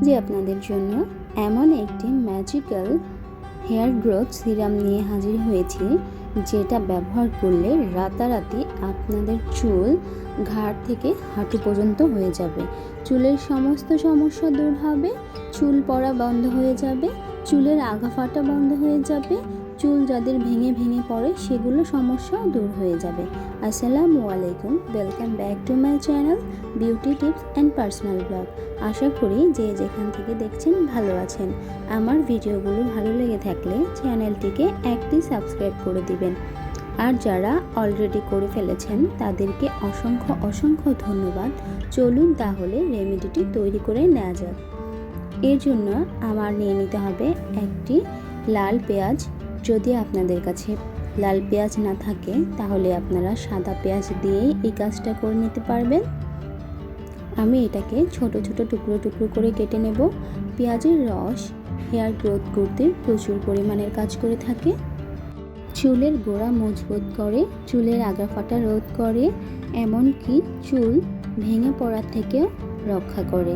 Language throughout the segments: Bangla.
যে আপনাদের জন্য এমন একটি ম্যাজিক্যাল হেয়ার গ্রোথ সিরাম নিয়ে হাজির হয়েছি, যেটা ব্যবহার করলে রাতারাতি আপনাদের চুল ঘাড় থেকে হাঁটু পর্যন্ত হয়ে যাবে। চুলের সমস্ত সমস্যা দূর হবে, চুল পড়া বন্ধ হয়ে যাবে, চুলের আগা ফাটা বন্ধ হয়ে যাবে, চুল যাদের ভেঙে ভেঙে পড়ে সেগুলো সমস্যাও দূর হয়ে যাবে। আসসালামু আলাইকুম, welcome back to my channel beauty tips and personal blog. আশা করি যে যেখান থেকে দেখছেন ভালো আছেন। আমার ভিডিওগুলো ভালো লেগে থাকলে চ্যানেলটিকে একটি সাবস্ক্রাইব করে দিবেন, আর যারা অলরেডি করে ফেলেছেন তাদেরকে অসংখ্য অসংখ্য ধন্যবাদ। চলুন তাহলে রেমেডিটি তৈরি করে নেওয়া যাক। এর জন্য আমার নিয়ে নিতে হবে একটি লাল পেঁয়াজ। যদি আপনাদের কাছে লাল পেঁয়াজ না থাকে তাহলে আপনারা সাদা পেঁয়াজ দিয়েই এই কাজটা করে নিতে পারবেন। আমি এটাকে ছোট ছোট টুকরো টুকরো করে কেটে নেব। পেঁয়াজের রস হেয়ার গ্রোথ করতে প্রচুর পরিমাণের কাজ করে থাকে। চুলের গোড়া মজবুত করে, চুলের আগা ফাটা রোধ করে, এমনকি চুল ভেঙে পড়ার থেকেও রক্ষা করে।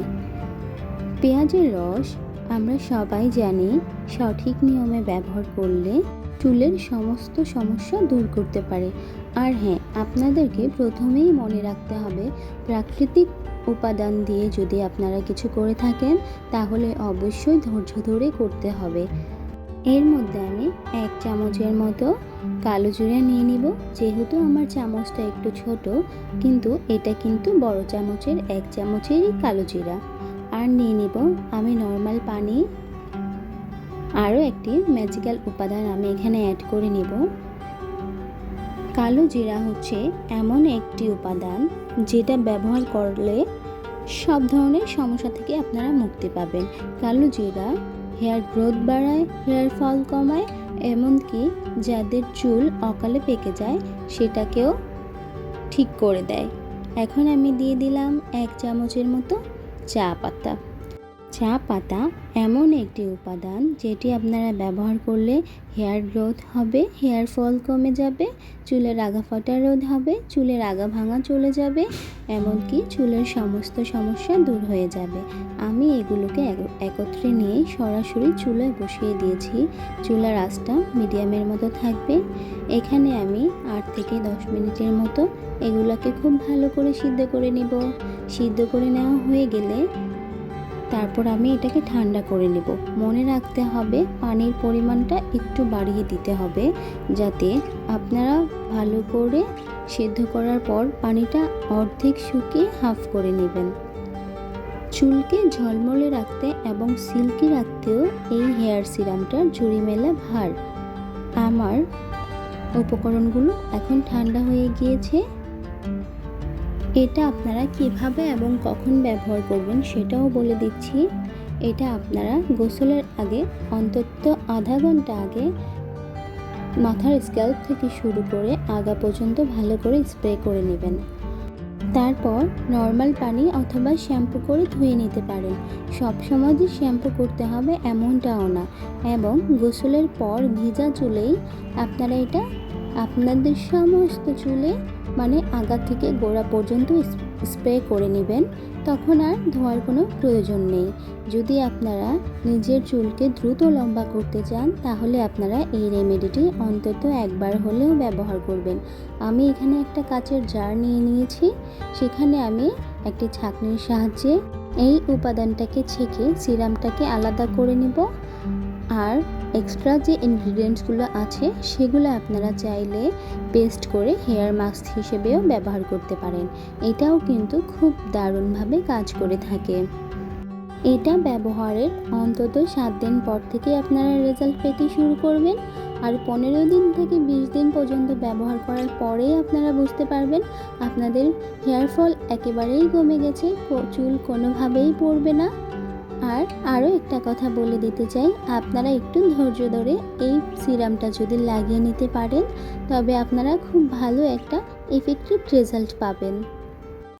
পেঁয়াজের রস আমরা সবাই জানি সঠিক নিয়মে ব্যবহার করলে চুলের সমস্ত সমস্যা দূর করতে পারে। আর হ্যাঁ, আপনাদেরকে প্রথমেই মনে রাখতে হবে প্রাকৃতিক উপাদান দিয়ে যদি আপনারা কিছু করে থাকেন তাহলে অবশ্যই ধৈর্য ধরে করতে হবে। এর মধ্যে আমি 1 চামচের মতো কালো জিরা নিয়ে নিব। যেহেতু আমার চামচটা একটু ছোট, কিন্তু এটা কিন্তু বড় চামচের 1 চামচেরই কালো জিরা। আর নিয়ে নিব আমি নর্মাল পানি। আরও একটি ম্যাজিক্যাল উপাদান আমি এখানে অ্যাড করে নিব। কালো জিরা হচ্ছে এমন একটি উপাদান যেটা ব্যবহার করলে সব ধরনের সমস্যা থেকে আপনারা মুক্তি পাবেন। কালো জিরা হেয়ার গ্রোথ বাড়ায়, হেয়ার ফল কমায়, এমনকি যাদের চুল অকালে পেকে যায় সেটাকেও ঠিক করে দেয়। এখন আমি দিয়ে দিলাম 1 চামচের মতো চা পাতা। চা পাতা এমন একটি উপাদান যেটি আপনারা ব্যবহার করলে হেয়ার গ্রোথ হবে, হেয়ার ফল কমে যাবে, চুলের আগা ফাটা রোধ হবে, চুলের আগা ভাঙা চলে যাবে, এমনকি চুলের সমস্ত সমস্যা দূর হয়ে যাবে। আমি এগুলোকে একত্রে নিয়ে সরাসরি চুলায় বসিয়ে দিয়েছি। চুলার আঁচটা মিডিয়ামের মতো থাকবে। এখানে আমি 8 থেকে 10 মিনিটের মতো এগুলোকে খুব ভালো করে সিদ্ধ করে নিব। সিদ্ধ করে নেওয়া হয়ে গেলে তারপর আমি এটাকে ঠান্ডা করে নেব। মনে রাখতে হবে পানির পরিমাণটা একটু বাড়িয়ে দিতে হবে, যাতে আপনারা ভালো করে সিদ্ধ করার পর পানিটা অর্ধেক শুকিয়ে হাফ করে নেবেন। চুলকে ঝলমলে রাখতে এবং সিল্কি রাখতেও এই হেয়ার সিরামটার জুড়ি মেলা ভার। আমার উপকরণগুলো এখন ঠান্ডা হয়ে গিয়েছে। এটা আপনারা কিভাবে এবং কখন ব্যবহার করবেন সেটাও বলে দিচ্ছি। এটা আপনারা গোসলের আগে অন্তত আধা ঘন্টা আগে মাথার স্ক্যাল্প থেকে শুরু করে আগা পর্যন্ত ভালো করে স্প্রে করে নেবেন। তারপর নর্মাল পানি অথবা শ্যাম্পু করে ধুয়ে নিতে পারেন। সবসময় যে শ্যাম্পু করতে হবে এমনটাও না, এবং গোসলের পর ভিজা চুলেই আপনারা এটা আপনাদের সমস্ত চুলে মানে আগা থেকে গোড়া পর্যন্ত স্প্রে করে নেবেন। তখন আর ধোয়ার কোনো প্রয়োজন নেই। যদি আপনারা নিজের চুলকে দ্রুত লম্বা করতে চান তাহলে আপনারা এই রেমেডিটি অন্তত একবার হলেও ব্যবহার করবেন। আমি এখানে একটা কাচের জার নিয়ে নিয়েছি। সেখানে আমি একটি ছাঁকনির সাহায্যে এই উপাদানটাকে ছেঁকে সিরামটাকে আলাদা করে নেব। আর এক্সট্রা যে ইনগ্রিডিয়েন্টসগুলো আছে সেগুলো আপনারা চাইলে পেস্ট করে হেয়ার মাস্ক হিসেবেও ব্যবহার করতে পারেন। এটাও কিন্তু খুব দারুণভাবে কাজ করে থাকে। এটা ব্যবহারের অন্তত 7 দিন পর থেকে আপনারা রেজাল্ট পেতে শুরু করবেন। আর 15 দিন থেকে 20 দিন পর্যন্ত ব্যবহার করার পরেই আপনারা বুঝতে পারবেন আপনাদের হেয়ার ফল একেবারেই কমে গেছে, চুল কোনোভাবেই পড়বে না। আর আরও একটা কথা বলে দিতে চাই, আপনারা একটু ধৈর্য ধরে এই সিরামটা যদি লাগিয়ে নিতে পারেন তবে আপনারা খুব ভালো একটা এফেক্টিভ রেজাল্ট পাবেন।